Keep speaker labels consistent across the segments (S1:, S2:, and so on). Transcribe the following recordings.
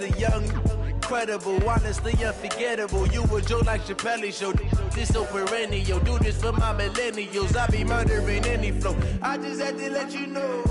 S1: the young, incredible, honestly unforgettable. You a joke like Chappelle Show. This so perennial. Do this for my millennials. I be murdering any flow. I just had to let you know.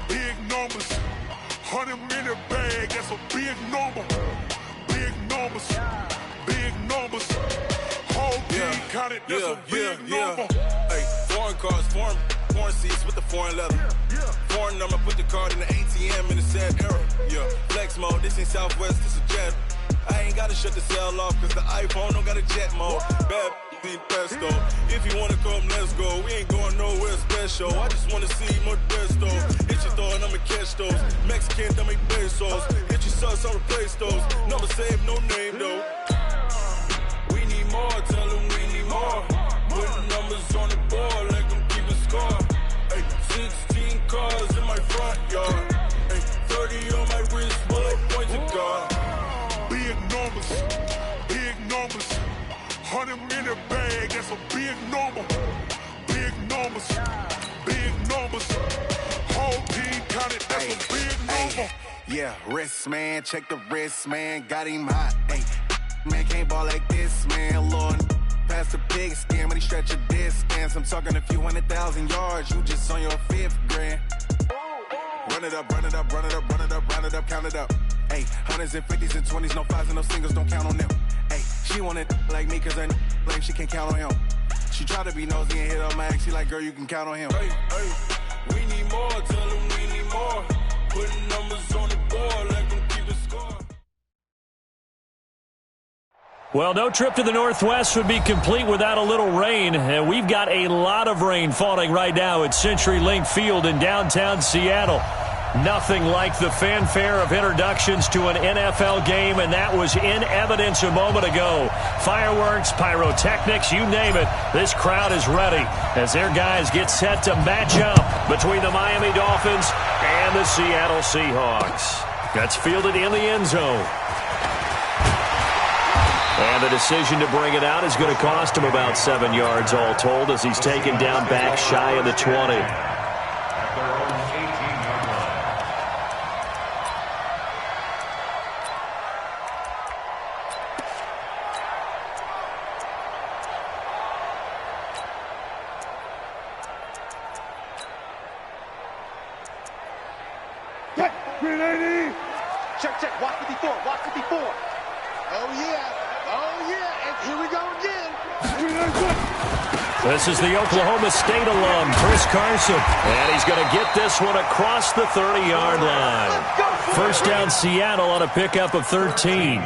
S2: Big numbers, 100 in a bag, that's a big number. Big numbers, whole team counted, that's a big number.
S3: Hey, foreign cars, foreign seats with the foreign leather. Foreign number, put the card in the ATM in the sad era. Yeah, flex mode, this ain't Southwest, this a jet. I ain't gotta shut the cell off, cause the iPhone don't got a jet mode. Bad pesto. If you wanna come, let's go. We ain't going nowhere special. I just wanna see more pesto. Hit your throw and I'ma catch those. Mexican, dame pesos. Hit your sus, I'll replace those. Number saved, no name though. We need more, tell them we need more. Putting numbers on the board, like them keep a score. Hey, 16 cars in my front yard. Hey, 30 on my wrist, while I point to God.
S2: Big numbers, 100 in a bag, that's a big number. Big numbers, whole team counted, that's a big number.
S3: Yeah, wrist man, check the wrist man, got him hot. Hey, man can't ball like this, man. Lord, past the pig skin, but he stretch a distance. I'm talking a few 100,000 yards, you just on your 5th grand. Run it up, count it up. Hey, hundreds and 50s and 20s, no 5s and no singles, don't count on them. Hey, she want it like me, cause her like she can't count on him. She try to be nosy and hit on my ex, she like, girl, you can count on him. Hey, we need more, tell them we need more. Putting numbers on the board, like them keep a score.
S4: Well, no trip to the Northwest would be complete without a little rain, and we've got a lot of rain falling right now at CenturyLink Field in downtown Seattle. Nothing like the fanfare of introductions to an NFL game, and that was in evidence a moment ago. Fireworks, pyrotechnics, you name it. This crowd is ready as their guys get set to match up between the Miami Dolphins and the Seattle Seahawks. That's fielded in the end zone. And the decision to bring it out is going to cost him about 7 yards all told as he's taken down back shy of the 20.
S5: Check, watch 54. Oh yeah, and here we go again.
S4: This is the Oklahoma State alum, Chris Carson, and he's going to get this one across the 30-yard line. First down Seattle on a pickup of 13.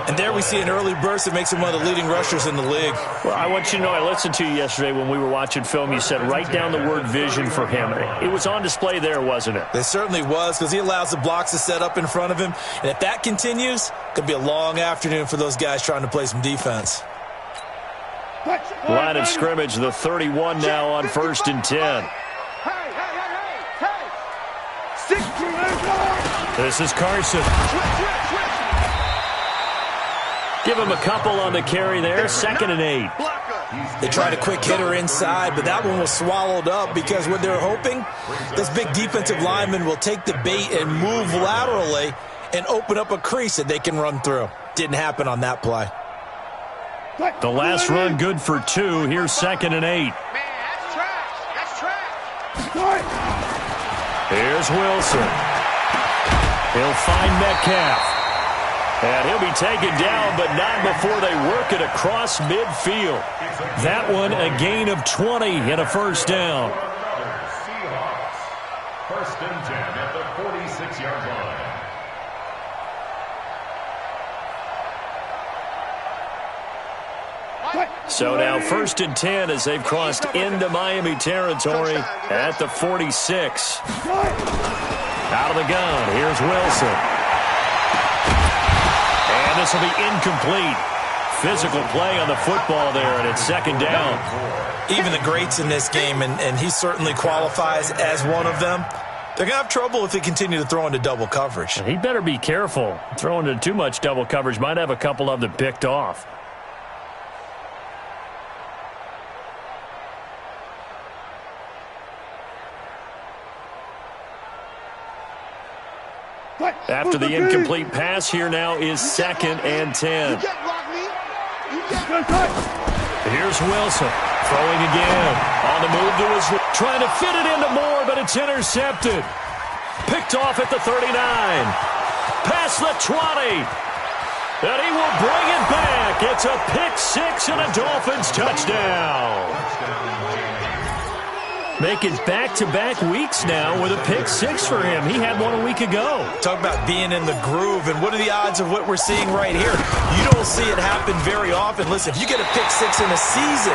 S6: And there we see an early burst that makes him one of the leading rushers in the league.
S4: Well, I want you to know, I listened to you yesterday when we were watching film. You said write down the word vision for him. It was on display there, wasn't it?
S6: It certainly was, because he allows the blocks to set up in front of him. And if that continues, it could be a long afternoon for those guys trying to play some defense.
S4: Line of scrimmage, the 31 now on 1st and 10. This is Carson. Give him a couple on the carry there. 2nd and 8.
S6: They tried a quick hitter inside, but that one was swallowed up because what they're hoping, this big defensive lineman will take the bait and move laterally and open up a crease that they can run through. Didn't happen on that play.
S4: The last run good for 2. Here's 2nd and 8.
S5: Man, that's trash.
S4: Here's Wilson. He'll find Metcalf. And he'll be taken down, but not before they work it across midfield. That one a gain of 20 and a first down.
S7: Seahawks, 1st and 10 at the 46-yard line.
S4: So now 1st and 10 as they've crossed into Miami territory at the 46. Out of the gun, here's Wilson. And this will be incomplete. Physical play on the football there, and it's 2nd down.
S6: Even the greats in this game, and he certainly qualifies as one of them, they're going to have trouble if they continue to throw into double coverage.
S4: He better be careful. Throwing into too much double coverage might have a couple of them picked off. After the incomplete pass, here now is 2nd and 10. Here's Wilson throwing again. On the move to his right. Trying to fit it into Moore, but it's intercepted. Picked off at the 39. Past the 20. And he will bring it back. It's a pick 6 and a Dolphins touchdown. Making back-to-back weeks now with a pick 6 for him. He had one a week ago.
S6: Talk about being in the groove, and what are the odds of what we're seeing right here? You don't see it happen very often. Listen, if you get a pick 6 in a season,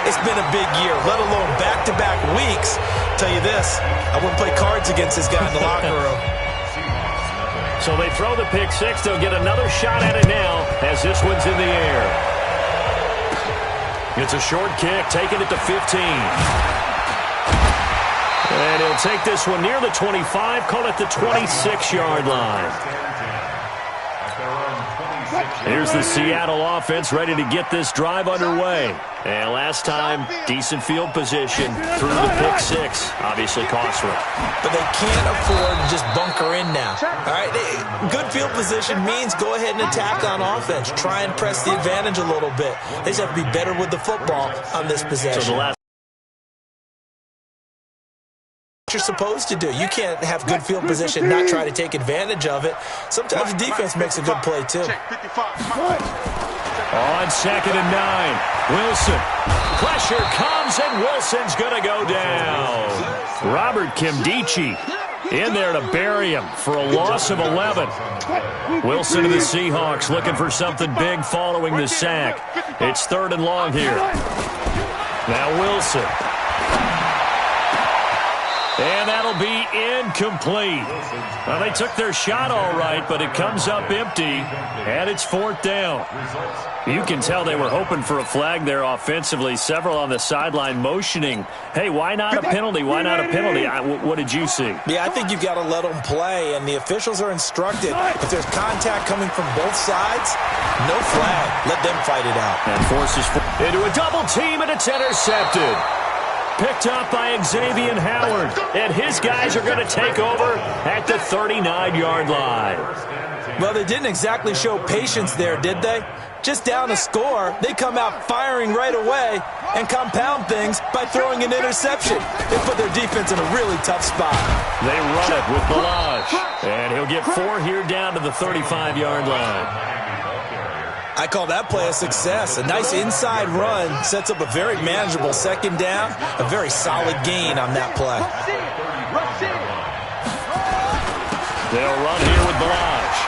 S6: it's been a big year, let alone back-to-back weeks. Tell you this, I wouldn't play cards against this guy in the locker room.
S4: So they throw the pick 6. They'll get another shot at it now as this one's in the air. It's a short kick, taking it to 15. And he'll take this one near the 25, call it the 26-yard line. Here's the Seattle offense ready to get this drive underway. And last time, decent field position through the pick 6. Obviously costly.
S6: But they can't afford to just bunker in now. All right, good field position means go ahead and attack on offense. Try and press the advantage a little bit. They just have to be better with the football on this possession.
S4: So the last
S6: you're supposed to do. You can't have good field position, not try to take advantage of it. Sometimes the defense makes a good play, too.
S4: On 2nd and 9, Wilson. Pressure comes, and Wilson's going to go down. Robert Kimdichie in there to bury him for a loss of 11. Wilson to the Seahawks looking for something big following the sack. It's 3rd and long here. Now Wilson. And that'll be incomplete. Well, they took their shot all right, but it comes up empty, and it's 4th down. You can tell they were hoping for a flag there offensively. Several on the sideline motioning, hey, why not a penalty? Why not a penalty? What did you see?
S6: Yeah, I think you've got to let them play, and the officials are instructed. If there's contact coming from both sides, no flag. Let them fight it out.
S4: And forces into a double team, and it's intercepted. Picked up by Xavier Howard, and his guys are going to take over at the 39-yard line.
S6: Well, they didn't exactly show patience there, did they? Just down a score, they come out firing right away and compound things by throwing an interception. They put their defense in a really tough spot.
S4: They run it with Balazs, and he'll get 4 here down to the 35-yard line.
S6: I call that play a success. A nice inside run sets up a very manageable 2nd down. A very solid gain on that play.
S4: They'll run here with Balazs.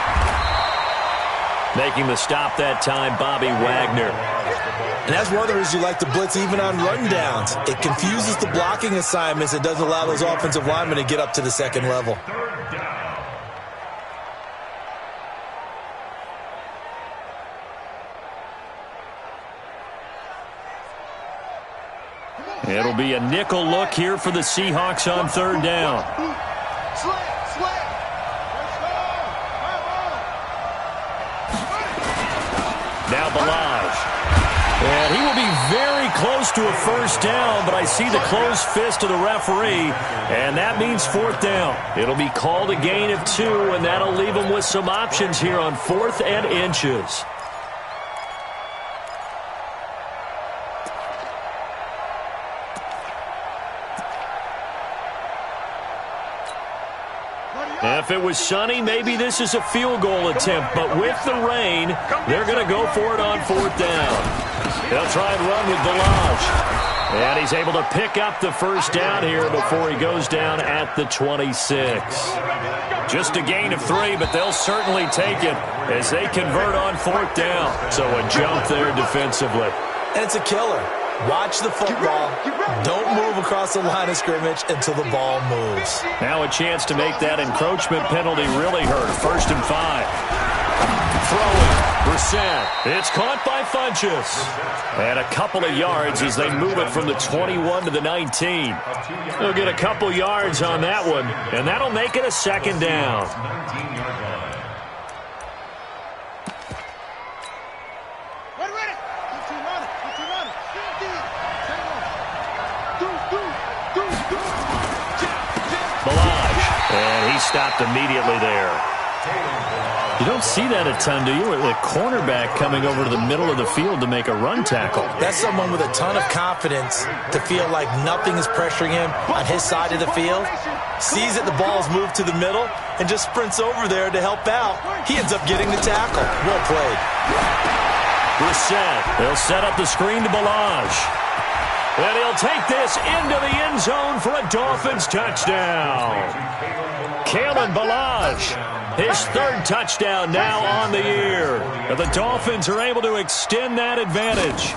S4: Making the stop that time, Bobby Wagner.
S6: And that's one of the reasons you like to blitz even on rundowns. It confuses the blocking assignments. It doesn't allow those offensive linemen to get up to the 2nd level.
S4: It'll be a nickel look here for the Seahawks on 3rd down. Now Balazs. And he will be very close to a 1st down, but I see the closed fist of the referee, and that means 4th down. It'll be called a gain of 2, and that'll leave them with some options here on 4th and inches. If it was sunny, maybe this is a field goal attempt, but with the rain, they're going to go for it on 4th down. They'll try and run with Balazs. And he's able to pick up the 1st down here before he goes down at the 26. Just a gain of 3, but they'll certainly take it as they convert on 4th down. So a jump there defensively.
S6: and it's a killer. Watch the football. Don't move across the line of scrimmage until the ball moves.
S4: Now a chance to make that encroachment penalty really hurt. 1st and 5. Throwing. Brissett. It's caught by Funchess. And a couple of yards as they move it from the 21 to the 19. They'll get a couple yards on that one, and that'll make it a 2nd down. And he stopped immediately there. You don't see that a ton, do you? A cornerback coming over to the middle of the field to make a run tackle.
S6: That's someone with a ton of confidence to feel like nothing is pressuring him on his side of the field. Sees that the ball's moved to the middle and just sprints over there to help out. He ends up getting the tackle. Well played.
S4: Brissett. They'll set up the screen to Balaj. And he'll take this into the end zone for a Dolphins touchdown. Kalen Balaj, his 3rd touchdown now on the year. And the Dolphins are able to extend that advantage.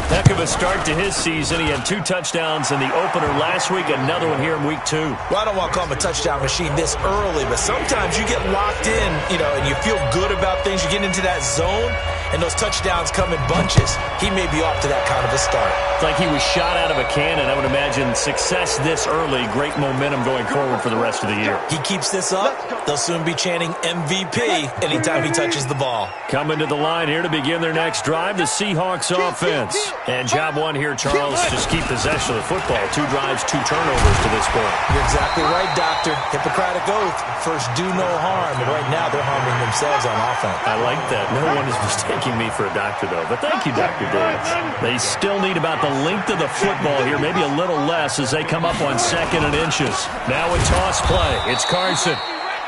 S4: Heck of a start to his season. He had 2 touchdowns in the opener last week, another one here in week 2.
S6: Well, I don't want to call him a touchdown machine this early, but sometimes you get locked in, and you feel good about things. You get into that zone, and those touchdowns come in bunches. He may be off to that kind of a start.
S4: It's like he was shot out of a cannon. I would imagine success this early, great momentum going forward for the rest of the year.
S6: He keeps this up, they'll soon be chanting MVP anytime he touches the ball.
S4: Coming to the line here to begin their next drive, the Seahawks offense. And job one here, Charles, just keep possession of the football. 2 drives, 2 turnovers to this point.
S6: You're exactly right, Doctor. Hippocratic oath. First, do no harm. And right now, they're harming themselves on offense.
S4: I like that. No one is mistaking me for a doctor, though. But thank you, Dr. Davis. They still need about the length of the football here, maybe a little less as they come up on 2nd and inches. Now a toss play. It's Carson.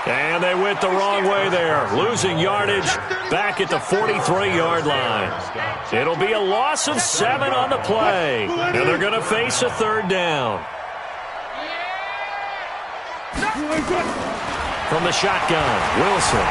S4: And they went the wrong way there, losing yardage back at the 43-yard line. It'll be a loss of 7 on the play, and they're going to face a 3rd down. From the shotgun, Wilson.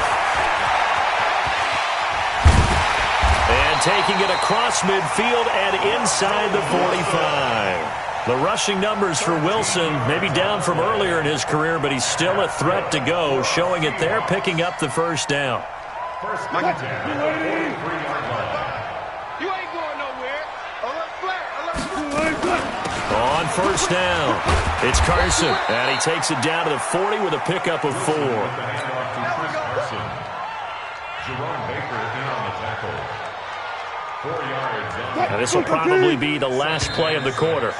S4: And taking it across midfield and inside the 45. The rushing numbers for Wilson maybe down from earlier in his career, but he's still a threat to go, showing it there, picking up the 1st down.
S7: First down, 43-yard line.
S5: You ain't going nowhere. Alert flat.
S4: On 1st down, it's Carson, and he takes it down to the 40 with a pickup of 4.
S7: Jerome Baker in on the tackle. 4 yards.
S4: Now this will probably be the last play of the quarter.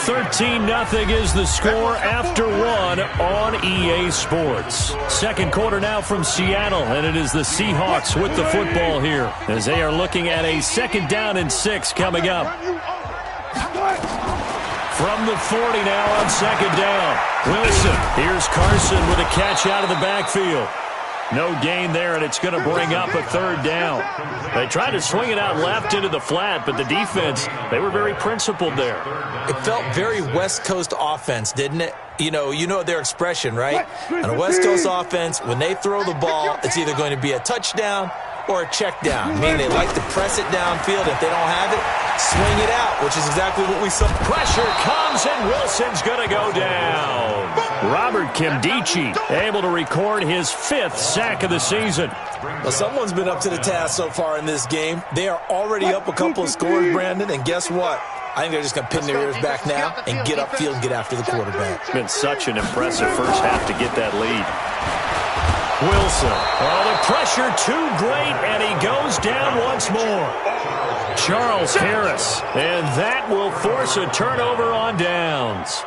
S4: 13-0 is the score after 1 on EA Sports. 2nd quarter now from Seattle, and it is the Seahawks with the football here as they are looking at a 2nd down and 6 coming up. From the 40 now on 2nd down. Wilson, here's Carson with a catch out of the backfield. No gain there, and it's going to bring up a 3rd down. They tried to swing it out left into the flat, but the defense, they were very principled there.
S6: It felt very West Coast offense, didn't it? You know their expression, right? On a West Coast offense, when they throw the ball, it's either going to be a touchdown or a check down. Meaning they like to press it downfield. If they don't have it, swing it out, which is exactly what we saw.
S4: Pressure comes, and Wilson's going to go down. Robert Kimdichie able to record his 5th sack of the season.
S6: Well, someone's been up to the task so far in this game. They are already up a couple of scores, Brandon, and guess what? I think they're just going to pin their ears back now and get upfield and get after the quarterback.
S4: It's been such an impressive first half to get that lead. Wilson. Oh, the pressure too great, and he goes down once more. Charles Harris, and that will force a turnover on downs.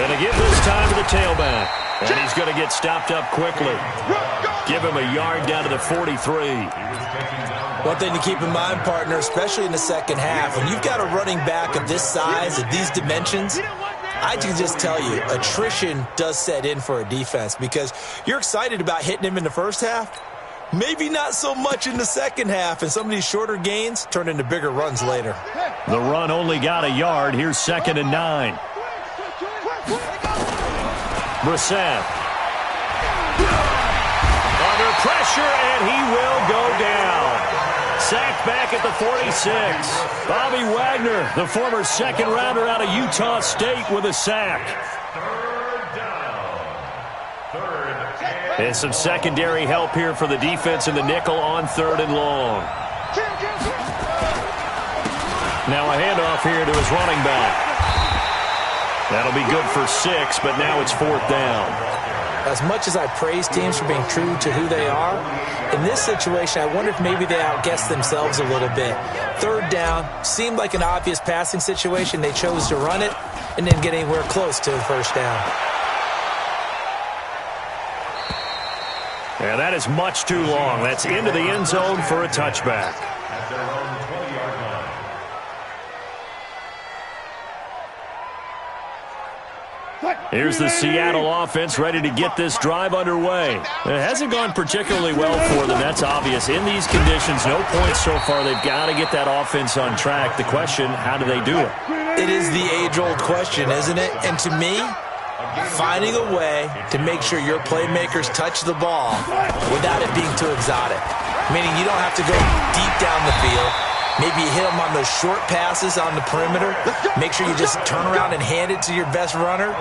S4: And again this time to the tailback. And he's going to get stopped up quickly. Give him a yard down to the 43.
S6: One thing to keep in mind, partner, especially in the second half, when you've got a running back of this size, of these dimensions, I can just tell you, attrition does set in for a defense because you're excited about hitting him in the first half. Maybe not so much in the second half, and some of these shorter gains turn into bigger runs later.
S4: The run only got a yard. Here's 2nd and 9. Brissett. Under pressure, and he will go down. Sacked back at the 46. Bobby Wagner, the former second-rounder out of Utah State, with a sack. And some secondary help here for the defense in the nickel on 3rd and long. Now a handoff here to his running back. That'll be good for 6, but now it's 4th down.
S6: As much as I praise teams for being true to who they are, in this situation, I wonder if maybe they outguessed themselves a little bit. 3rd down seemed like an obvious passing situation. They chose to run it and didn't get anywhere close to the 1st down.
S4: And that is much too long. That's into the end zone for a touchback. Here's the Seattle offense ready to get this drive underway. It hasn't gone particularly well for them. That's obvious. In these conditions, no points so far. They've got to get that offense on track. The question, how do they do it?
S6: It is the age-old question, isn't it? And to me, finding a way to make sure your playmakers touch the ball without it being too exotic. Meaning you don't have to go deep down the field. Maybe you hit them on those short passes on the perimeter. Make sure you just turn around and hand it to your best runner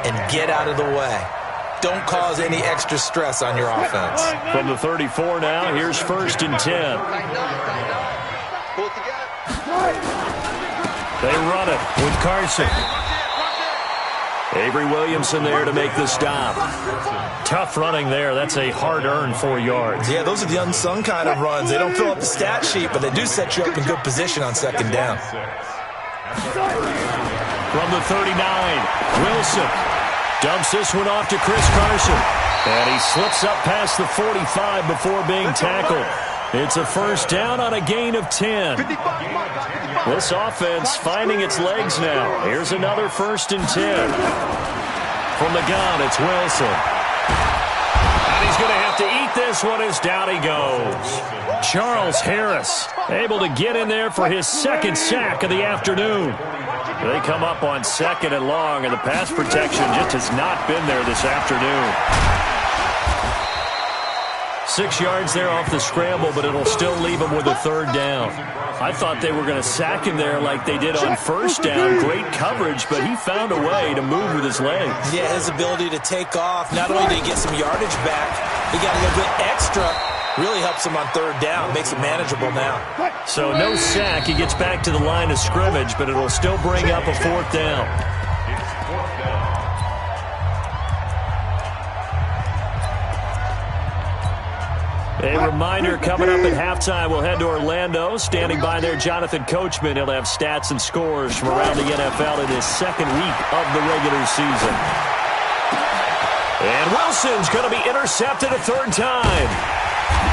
S6: and get out of the way. Don't cause any extra stress on your offense.
S4: From the 34 now, here's 1st and 10. They run it with Carson. Avery Williamson there to make the stop. Tough running there. That's a hard-earned 4 yards.
S6: Yeah, those are the unsung kind of runs. They don't fill up the stat sheet, but they do set you up in good position on 2nd down.
S4: From the 39, Wilson dumps this one off to Chris Carson. And he slips up past the 45 before being tackled. It's a 1st down on a gain of 10. This offense finding its legs now. Here's another 1st and 10. From the gun, it's Wilson. And he's going to have to eat this one as down he goes. Charles Harris able to get in there for his 2nd sack of the afternoon. They come up on 2nd and long, and the pass protection just has not been there this afternoon. 6 yards there off the scramble, but it'll still leave him with a 3rd down. I thought they were going to sack him there like they did on 1st down. Great coverage, but he found a way to move with his legs.
S6: Yeah, his ability to take off. Not only did he get some yardage back, he got a little bit extra. Really helps him on 3rd down. Makes it manageable now.
S4: So no sack. He gets back to the line of scrimmage, but it'll still bring up a 4th down. A reminder, coming up at halftime, we'll head to Orlando. Standing by there, Jonathan Coachman. He'll have stats and scores from around the NFL in his 2nd week of the regular season. And Wilson's going to be intercepted a 3rd time.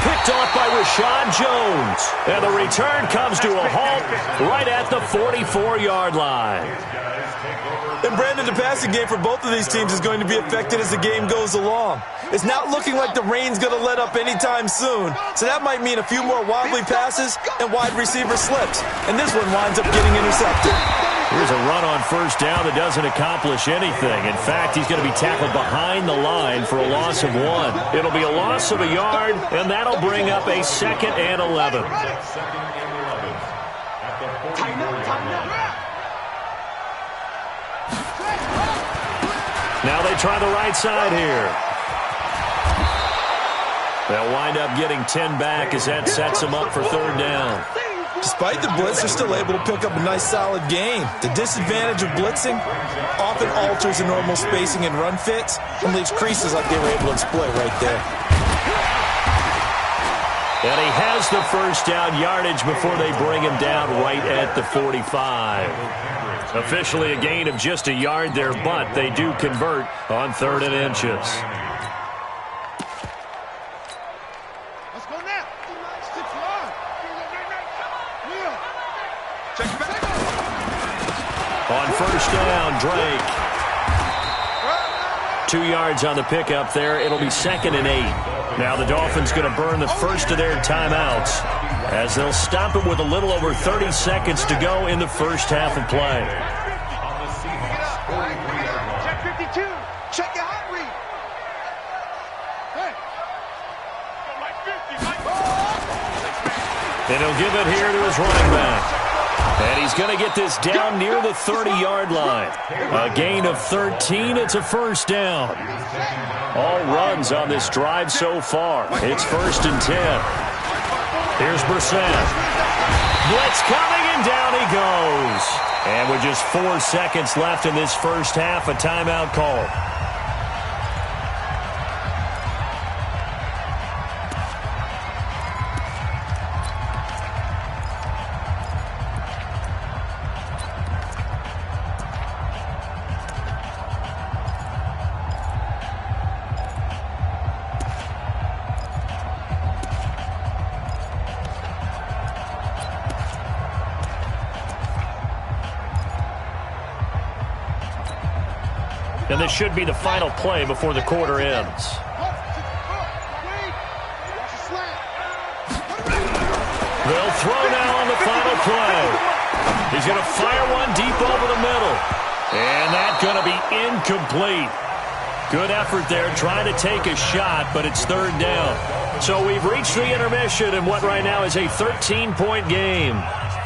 S4: Picked off by Rashad Jones. And the return comes to a halt right at the 44-yard line.
S6: And Brandon, the passing game for both of these teams is going to be affected as the game goes along. It's not looking like the rain's going to let up anytime soon. So that might mean a few more wobbly passes and wide receiver slips. And this one winds up getting intercepted.
S4: Here's a run on 1st down that doesn't accomplish anything. In fact, he's going to be tackled behind the line for a loss of 1. It'll be a loss of a yard, and that'll bring up a 2nd and 11. Now they try the right side here. They'll wind up getting 10 back as that sets them up for 3rd down.
S6: Despite the blitz, they're still able to pick up a nice solid gain. The disadvantage of blitzing often alters the normal spacing and run fits and leaves creases like they were able to exploit right there.
S4: And he has the 1st down yardage before they bring him down right at the 45. Officially a gain of just a yard there, but they do convert on 3rd and inches.
S5: Let's go now.
S4: On 1st down, Drake. 2 yards on the pickup there. It'll be 2nd and 8. Now the Dolphins going to burn the first of their timeouts as they'll stop it with a little over 30 seconds to go in the first half of play.
S5: Check 52. Check your heart rate.
S4: And he'll give it here to his running back. And he's going to get this down near the 30-yard line. A gain of 13. It's a first down. All runs on this drive so far. It's 1st and 10. Here's Brissett. Blitz coming, and down he goes. And with just 4 seconds left in this first half, a timeout call. And this should be the final play before the quarter ends. They'll throw now on the final play. He's going to fire one deep over the middle. And that's going to be incomplete. Good effort there trying to take a shot, but it's 3rd down. So we've reached the intermission in what right now is a 13-point game.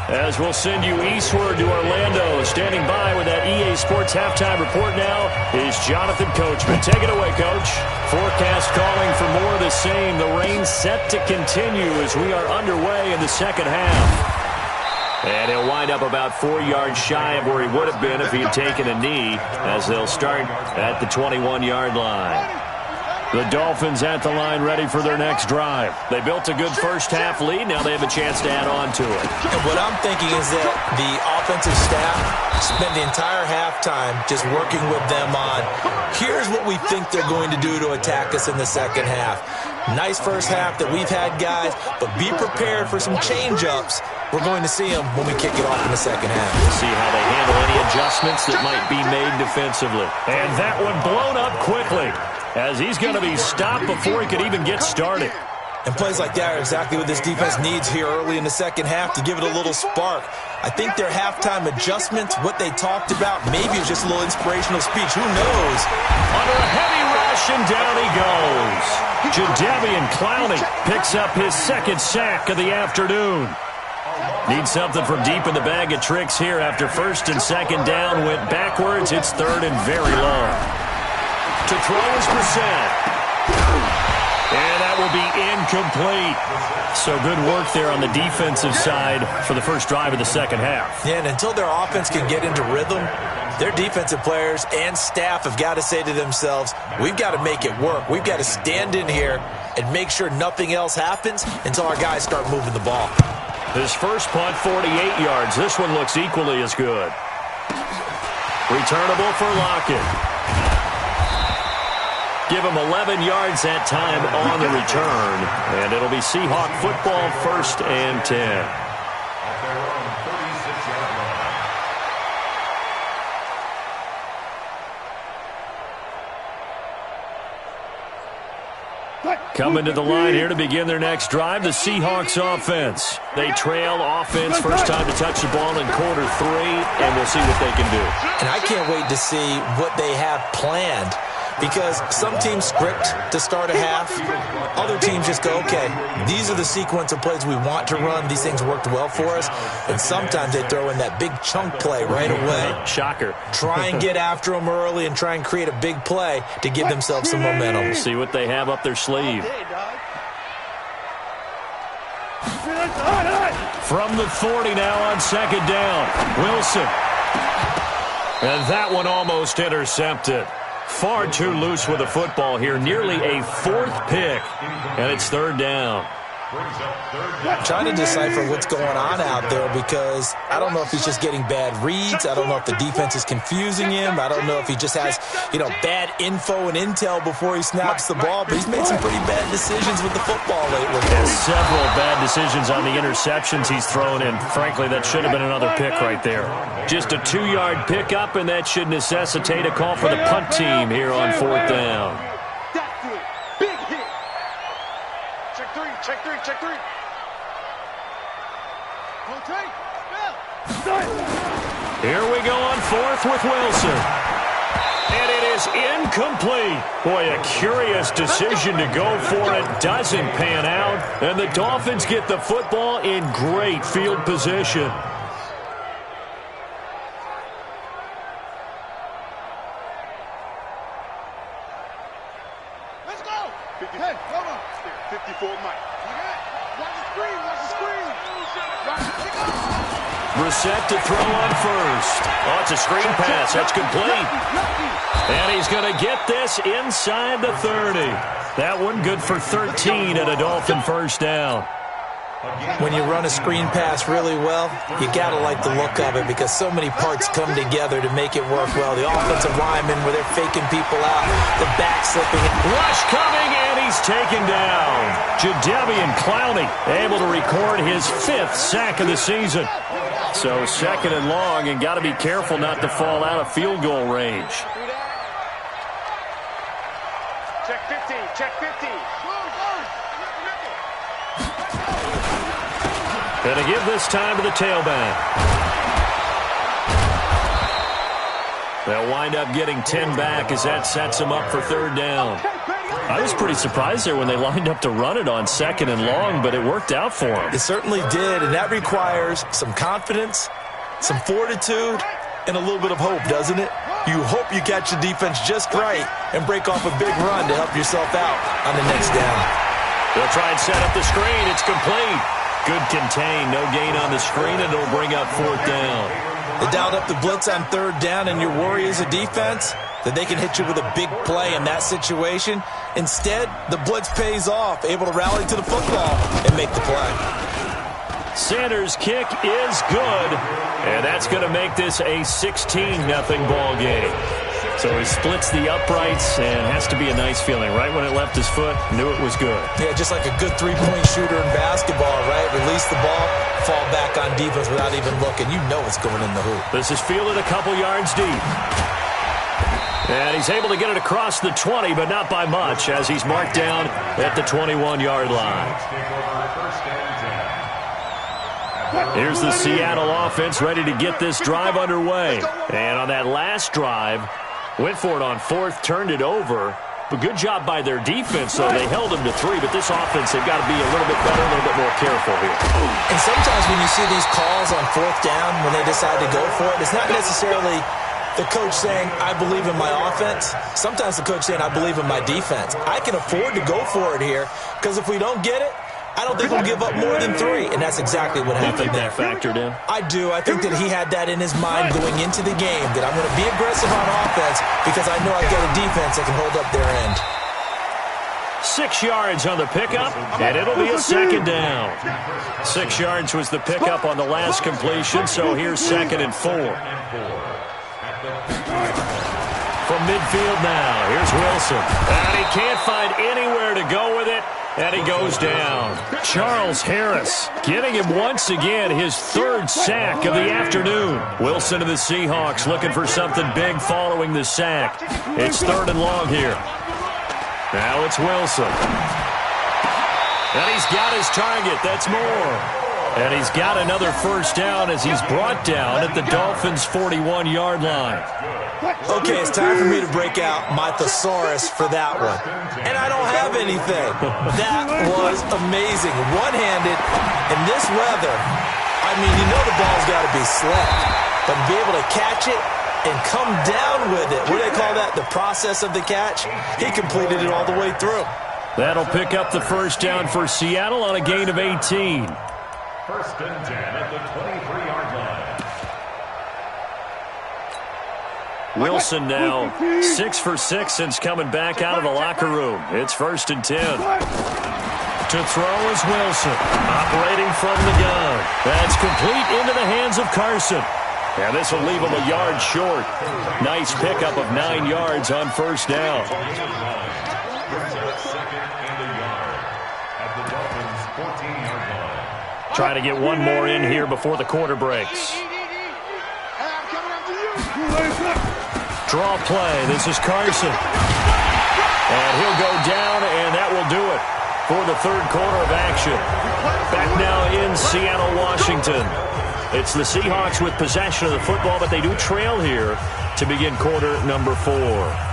S4: As we'll send you eastward to Orlando. Standing by with that EA Sports halftime report now is Jonathan Coachman. Take it away, Coach. Forecast calling for more of the same. The rain set to continue as we are underway in the second half. And he'll wind up about 4 yards shy of where he would have been if he had taken a knee, as they'll start at the 21-yard line. The Dolphins at the line ready for their next drive. They built a good first half lead. Now they have a chance to add on to it.
S6: And what I'm thinking is that the offensive staff spent the entire halftime just working with them on, here's what we think they're going to do to attack us in the second half. Nice first half that we've had, guys, but be prepared for some change-ups. We're going to see them when we kick it off in the second half.
S4: We'll see how they handle any adjustments that might be made defensively. And that one blown up quickly, as he's going to be stopped before he could even get started.
S6: And plays like that are exactly what this defense needs here early in the second half to give it a little spark. I think their halftime adjustments, what they talked about, maybe it was just a little inspirational speech. Who knows?
S4: Under a heavy rush, and down he goes. Jadeveon Clowney picks up his 2nd sack of the afternoon. Needs something from deep in the bag of tricks here after 1st and 2nd down. Went backwards. It's 3rd and very long. To throw is Brissett. And that will be incomplete. So good work there on the defensive side for the first drive of the second half.
S6: Yeah, and until their offense can get into rhythm, their defensive players and staff have got to say to themselves, we've got to make it work. We've got to stand in here and make sure nothing else happens until our guys start moving the ball.
S4: His first punt, 48 yards. This one looks equally as good. Returnable for Lockett. Give him 11 yards that time on the return. And it'll be Seahawk football, 1st and 10. Coming to the line here to begin their next drive, the Seahawks offense. They trail offense, first time to touch the ball in quarter 3, and we'll see what they can do.
S6: And I can't wait to see what they have planned, because some teams script to start a half. Other teams just go, okay, these are the sequence of plays we want to run. These things worked well for us. And sometimes they throw in that big chunk play right away.
S4: Shocker.
S6: Try and get after them early and try and create a big play to give themselves some momentum.
S4: We'll see what they have up their sleeve. From the 40 now on 2nd down. Wilson. And that one almost intercepted. Far too loose with the football here. Nearly a 4th pick. And it's 3rd down.
S6: Trying to decipher what's going on out there, because I don't know if he's just getting bad reads. I don't know if the defense is confusing him. I don't know if he just has, bad info and intel before he snaps the ball. But he's made some pretty bad decisions with the football lately.
S4: And several bad decisions on the interceptions he's thrown in. Frankly, that should have been another pick right there. Just a 2-yard pickup, and that should necessitate a call for the punt team here on 4th down.
S5: Check three.
S4: Here we go on 4th with Wilson. And it is incomplete. Boy, a curious decision to go for it. Doesn't pan out. And the Dolphins get the football in great field position.
S5: Let's go. 54 Mike. Watch the screen. Watch the screen.
S4: Brissett to throw on first. Oh, it's a screen pass. That's complete. And he's going to get this inside the 30. That one good for 13 and a Dolphin first down.
S6: When you run a screen pass really well, you got to like the look of it because so many parts come together to make it work well. The offensive linemen where they're faking people out, the back slipping.
S4: Rush coming, and he's taken down. Jadeveon Clowney able to record his 5th sack of the season. So 2nd and long, and got to be careful not to fall out of field goal range.
S5: Check 15. Check 15.
S4: And to give this time to the tailback. They'll wind up getting 10 back as that sets them up for 3rd down. I was pretty surprised there when they lined up to run it on 2nd and long, but it worked out for them.
S6: It certainly did, and that requires some confidence, some fortitude, and a little bit of hope, doesn't it? You hope you catch the defense just right and break off a big run to help yourself out on the next down.
S4: They'll try and set up the screen. It's complete. Good contain. No gain on the screen, and it'll bring up 4th down.
S6: They dialed up the blitz on 3rd down, and your worry as a defense that they can hit you with a big play in that situation. Instead, the blitz pays off, able to rally to the football and make the play.
S4: Sanders' kick is good, and that's going to make this a 16-0 ball game. So he splits the uprights, and has to be a nice feeling. Right when it left his foot, knew it was good.
S6: Yeah, just like a good three-point shooter in basketball, right? Release the ball, fall back on defense without even looking. You know it's going in the hoop.
S4: This is fielded a couple yards deep. And he's able to get it across the 20, but not by much, as he's marked down at the 21-yard line. Here's the Seattle offense ready to get this drive underway. And on that last drive, went for it on 4th, turned it over. But good job by their defense, though. They held them to 3, but this offense, they've got to be a little bit better, a little bit more careful here.
S6: And sometimes when you see these calls on 4th down, when they decide to go for it, it's not necessarily the coach saying, I believe in my offense. Sometimes the coach saying, I believe in my defense. I can afford to go for it here, because if we don't get it, I don't think we'll give up more than 3, and that's exactly what happened there.
S4: That factored in?
S6: I do. I think that he had that in his mind going into the game, that I'm going to be aggressive on offense because I know I've got a defense that can hold up their end.
S4: 6 yards on the pickup, and it'll be a 2nd down. 6 yards was the pickup on the last completion, so here's 2nd and 4. From midfield now, here's Wilson. And he can't find anywhere to go with it, and he goes down. Charles Harris getting him once again his 3rd sack of the afternoon. Wilson of the Seahawks looking for something big following the sack. It's 3rd and long here. Now it's Wilson. And he's got his target. That's more. And he's got another first down as he's brought down at the Dolphins' 41-yard line.
S6: Okay, it's time for me to break out my thesaurus for that one. And I don't have anything. That was amazing. One-handed in this weather. I mean, you know the ball's got to be slick. But to be able to catch it and come down with it, what do they call that? The process of the catch? He completed it all the way through.
S4: That'll pick up the first down for Seattle on a gain of 18.
S7: 1st and 10 at the 23-yard line.
S4: Wilson now 6 for 6 since coming back out of the locker room. It's 1st and 10. To throw is Wilson, operating from the gun. That's complete into the hands of Carson. And this will leave him a yard short. Nice pickup of 9 yards on first down. Trying to get one more in here before the quarter breaks. Draw play. This is Carson. And he'll go down, and that will do it for the 3rd quarter of action. Back now in Seattle, Washington. It's the Seahawks with possession of the football, but they do trail here to begin quarter number 4.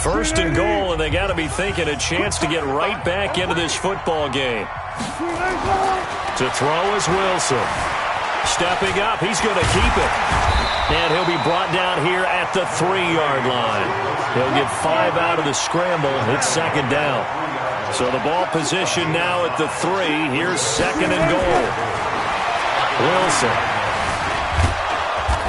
S4: First and goal, and they got to be thinking a chance to get right back into this football game. To throw is Wilson. Stepping up, he's going to keep it. And he'll be brought down here at the 3-yard line. He'll get 5 out of the scramble. It's second down. So the ball position now at the 3. Here's second and goal. Wilson.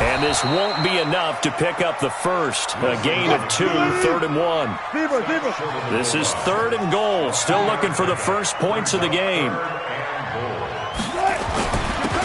S4: And this won't be enough to pick up the first. A gain of 2, 3rd and 1. This is 3rd and goal. Still looking for the first points of the game.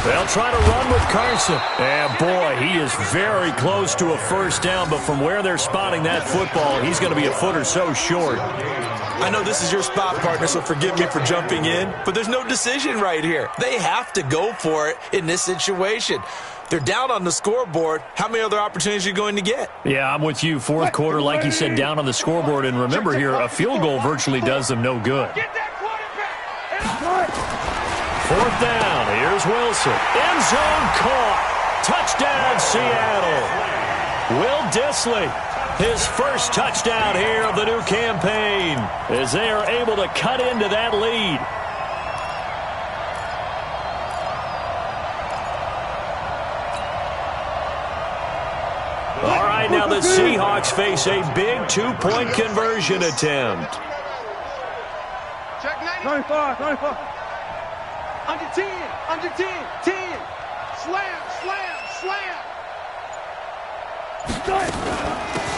S4: They'll try to run with Carson. And boy, he is very close to a first down, but from where they're spotting that football, he's going to be a foot or so short.
S6: I know this is your spot, partner, so forgive me for jumping in, but there's no decision right here. They have to go for it in this situation. They're down on the scoreboard. How many other opportunities are you going to get?
S4: Yeah, I'm with you. Fourth quarter, like you said, down on the scoreboard. And remember here, a field goal virtually does them no good. 4th down. Here's Wilson. End zone caught. Touchdown, Seattle. Will Dissly, his first touchdown here of the new campaign, as they are able to cut into that lead. All right, now the Seahawks face a big 2-point conversion attempt.
S5: Check 95, 95. Under 10, under 10, 10. Slam, slam, slam.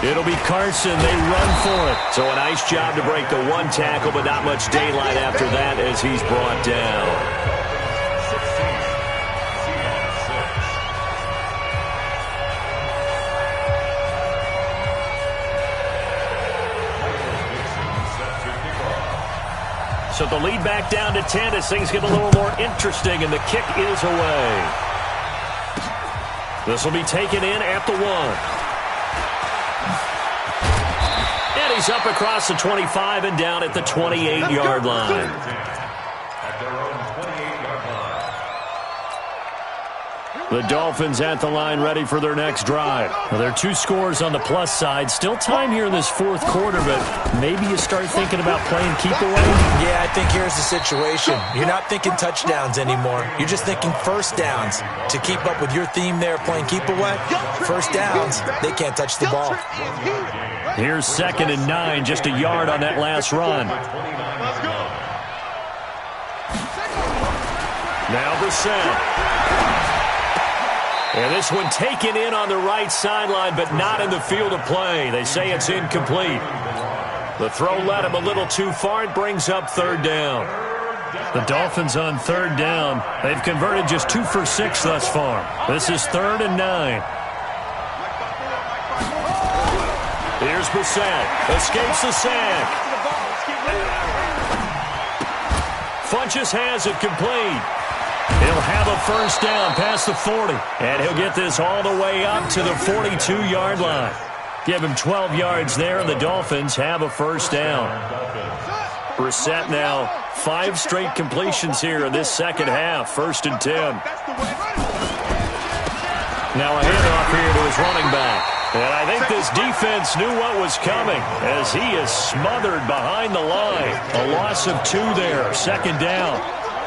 S4: It'll be Carson. They run for it. So a nice job to break the 1 tackle, but not much daylight after that as he's brought down. So the lead back down to 10 as things get a little more interesting, and the kick is away. This will be taken in at the 1. And he's up across the 25 and down at the 28-yard line. The Dolphins at the line ready for their next drive. Well, there are 2 scores on the plus side. Still time here in this 4th quarter, but maybe you start thinking about playing keep away.
S6: Yeah, I think here's the situation. You're not thinking touchdowns anymore. You're just thinking first downs. To keep up with your theme there, playing keep away, first downs, they can't touch the ball.
S4: Here's 2nd and 9, just a yard on that last run. Now Brissett. And this one taken in on the right sideline, but not in the field of play. They say it's incomplete. The throw led him a little too far. It brings up 3rd down. The Dolphins on 3rd down. They've converted just 2 for 6 thus far. This is 3rd and 9. Here's Brissett. Escapes the sack. Funches has it complete. He'll have a first down past the 40. And he'll get this all the way up to the 42-yard line. Give him 12 yards there, and the Dolphins have a first down. Brissett now 5 straight completions here in this second half. 1st and 10. Now a handoff here to his running back. And I think this defense knew what was coming as he is smothered behind the line. A loss of 2 there. 2nd down.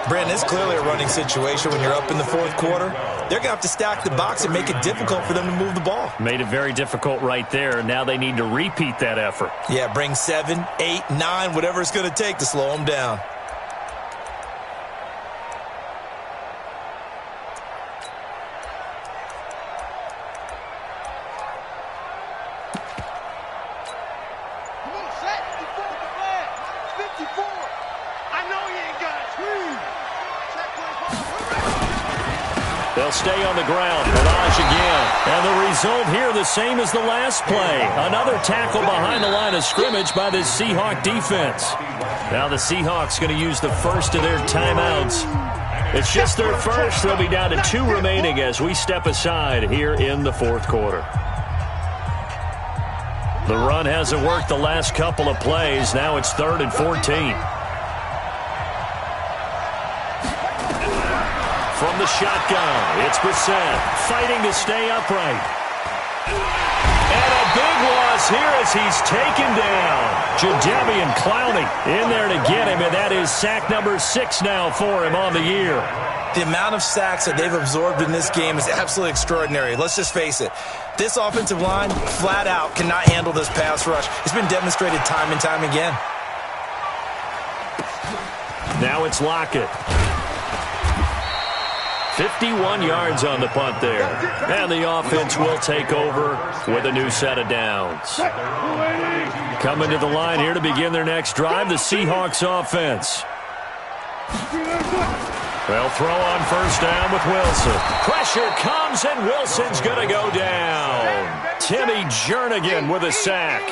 S6: Brandon, it's clearly a running situation when you're up in the 4th quarter. They're going to have to stack the box and make it difficult for them to move the ball.
S4: Made it very difficult right there. Now they need to repeat that effort.
S6: Yeah, bring 7, 8, 9, whatever it's going to take to slow them down.
S4: They'll stay on the ground. Mirage again. And the result here the same as the last play. Another tackle behind the line of scrimmage by this Seahawk defense. Now the Seahawks going to use the first of their timeouts. It's just their first. They'll be down to 2 remaining as we step aside here in the 4th quarter. The run hasn't worked the last couple of plays. Now it's 3rd and 14. From the shotgun, it's Brissett fighting to stay upright. And a big loss here as he's taken down. Jadeveon Clowney in there to get him, and that is sack number 6 now for him on the year.
S6: The amount of sacks that they've absorbed in this game is absolutely extraordinary. Let's just face it. This offensive line, flat out, cannot handle this pass rush. It's been demonstrated time and time again.
S4: Now it's Lockett. 51 yards on the punt there. And the offense will take over with a new set of downs. Coming to the line here to begin their next drive, the Seahawks offense. They'll throw on first down with Wilson. Pressure comes, and Wilson's going to go down. Timmy Jernigan with a sack.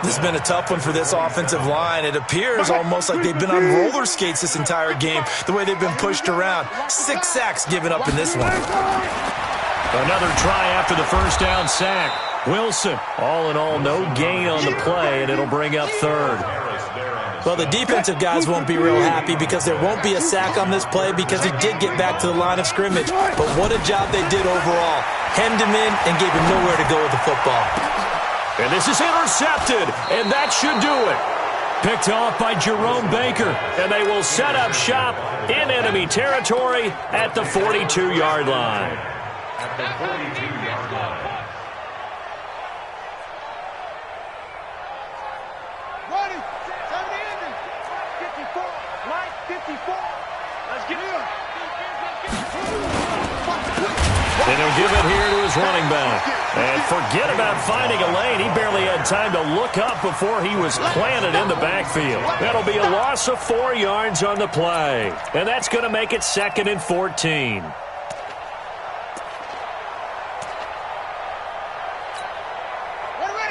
S6: This has been a tough one for this offensive line. It appears almost like they've been on roller skates this entire game, the way they've been pushed around. 6 sacks given up in this one.
S4: Another try after the first down sack. Wilson, all in all, no gain on the play, and it'll bring up 3rd.
S6: Well, the defensive guys won't be real happy because there won't be a sack on this play because he did get back to the line of scrimmage. But what a job they did overall. Hemmed him in and gave him nowhere to go with the football.
S4: And this is intercepted, and that should do it. Picked off by Jerome Baker, and they will set up shop in enemy territory at the 42-yard line.
S7: At the 42-yard line.
S5: Ready, 70, 54, light 54. Let's get it.
S4: And he'll give it here to his running back. And forget about finding a lane. He barely had time to look up before he was planted in the backfield. That'll be a loss of 4 yards on the play. And that's going to make it 2nd and 14.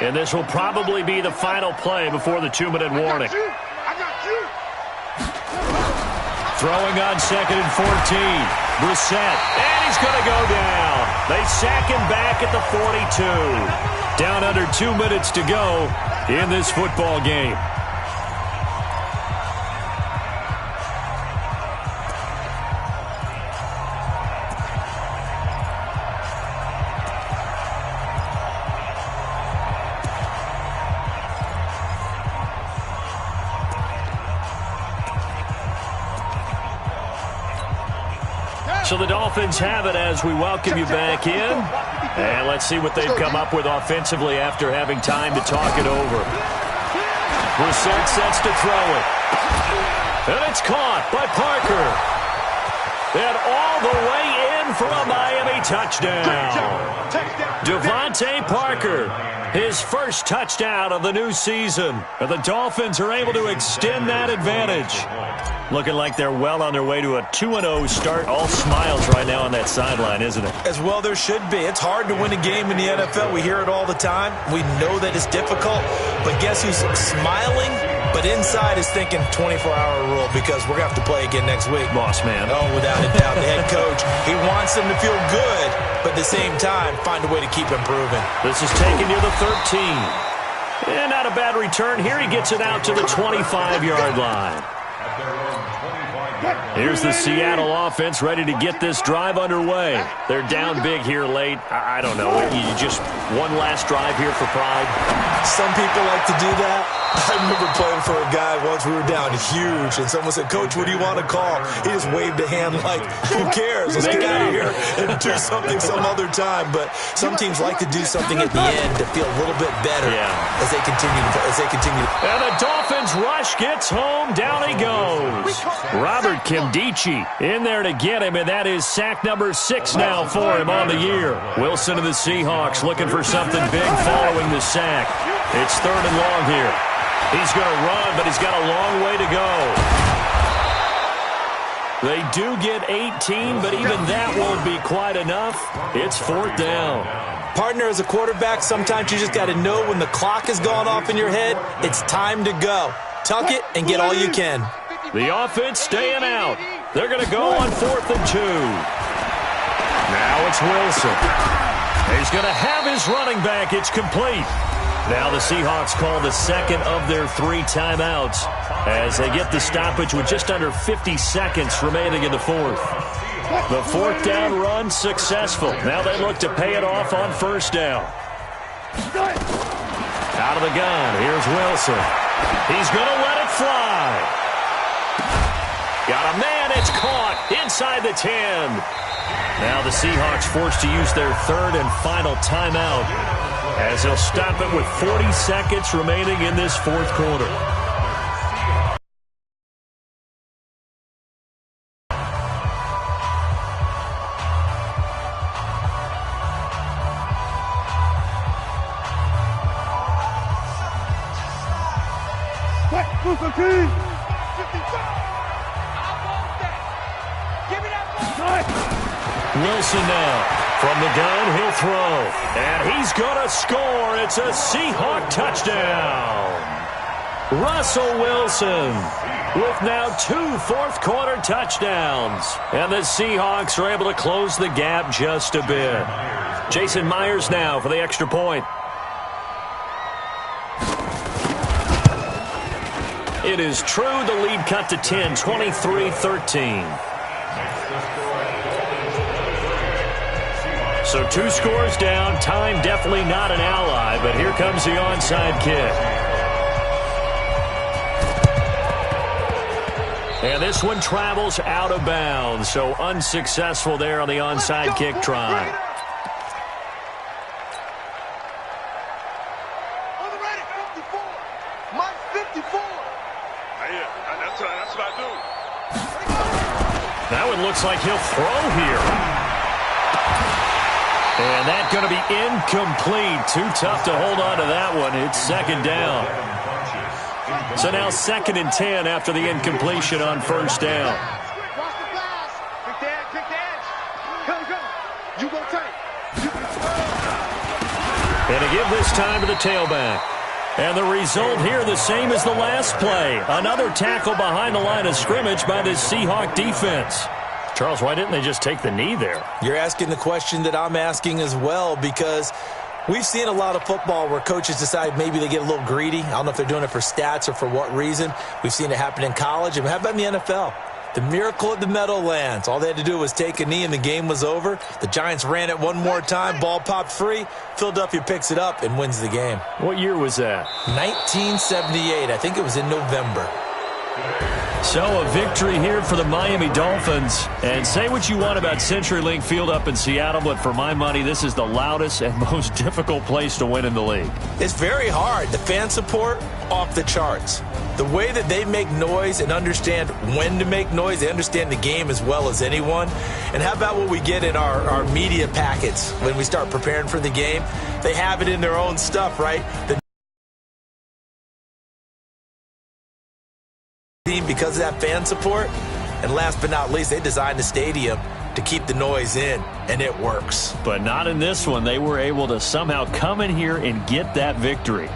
S4: And this will probably be the final play before the 2-minute warning. Throwing on 2nd and 14. Brissett, and he's going to go down. They sack him back at the 42. Down under 2 minutes to go in this football game. So the Dolphins have it as we welcome you back in. And let's see what they've come up with offensively after having time to talk it over. Brissett sets to throw it. And it's caught by Parker. And all the way in for a Miami touchdown. Devontae Parker, his first touchdown of the new season. And the Dolphins are able to extend that advantage. Looking like they're well on their way to a 2-0 start. All smiles right now on that sideline, isn't it?
S6: As well there should be. It's hard to win a game in the NFL. We hear it all the time. We know that it's difficult. But guess who's smiling? But inside is thinking 24-hour rule because we're going to have to play again next week.
S4: Boss man.
S6: Oh, without a doubt. The head coach, he wants them to feel good, but at the same time, find a way to keep improving.
S4: This is taken to the 13. And not a bad return. Here he gets it out to the 25-yard line. Here's the Seattle offense ready to get this drive underway. They're down big here late. I don't know. You just one last drive here for pride.
S6: Some people like to do that. I remember playing for a guy once. We were down huge, and someone said, "Coach, what do you want to call?" He just waved a hand like, "Who cares? Let's get out of here and do something some other time." But some teams like to do something at the end to feel a little bit better as they continue.
S4: And the Dolphins rush gets home. Down he goes. Robert Kimdichie in there to get him, and that is sack number 6 now for him on the year. Wilson of the Seahawks looking for something big following the sack. It's 3rd and long here. He's going to run, but he's got a long way to go. They do get 18, but even that won't be quite enough. It's 4th down.
S6: Partner, as a quarterback, sometimes you just got to know when the clock has gone off in your head, it's time to go. Tuck it and get all you can.
S4: The offense staying out. They're going to go on 4th and 2. Now it's Wilson. He's going to have his running back. It's complete. Now the Seahawks call the second of their 3 timeouts as they get the stoppage with just under 50 seconds remaining in the fourth. The 4th down run successful. Now they look to pay it off on 1st down. Out of the gun, here's Wilson. He's going to let it fly. Got a man, it's caught inside the 10. Now the Seahawks forced to use their 3rd and final timeout as they'll stop it with 40 seconds remaining in this 4th quarter. Wilson now. From the gun, he'll throw. And he's going to score. It's a Seahawk touchdown. Russell Wilson with now 2 fourth-quarter touchdowns. And the Seahawks are able to close the gap just a bit. Jason Myers now for the extra point. It is true. The lead cut to 10, 23-13. So 2 scores down. Time definitely not an ally, but here comes the onside kick. And this one travels out of bounds, so unsuccessful there on the onside kick try.
S5: On the ready, 54. Mike 54. That's what I do.
S4: That one looks like he'll throw here. And that's going to be incomplete. Too tough to hold on to that one. It's 2nd down. So now 2nd and 10 after the incompletion on 1st down.
S5: Cross the glass. Pick the edge. Go. You go tight.
S4: And to give this time to the tailback. And the result here the same as the last play. Another tackle behind the line of scrimmage by the Seahawk defense. Charles, why didn't they just take the knee there?
S6: You're asking the question that I'm asking as well, because we've seen a lot of football where coaches decide maybe they get a little greedy. I don't know if they're doing it for stats or for what reason. We've seen it happen in college. And how about in the NFL? The miracle of the Meadowlands. All they had to do was take a knee and the game was over. The Giants ran it one more time. Ball popped free. Philadelphia picks it up and wins the game.
S4: What year was that?
S6: 1978. I think it was in November.
S4: So a victory here for the Miami Dolphins. And say what you want about CenturyLink Field up in Seattle, but for my money, this is the loudest and most difficult place to win in the league.
S6: It's very hard. The fan support, off the charts. The way that they make noise and understand when to make noise, they understand the game as well as anyone. And how about what we get in our media packets when we start preparing for the game? They have it in their own stuff, right? Because of that fan support. And last but not least, they designed the stadium to keep the noise in, and it works.
S4: But not in this one. They were able to somehow come in here and get that victory.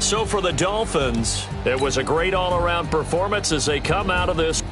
S4: So for the Dolphins, it was a great all-around performance as they come out of this.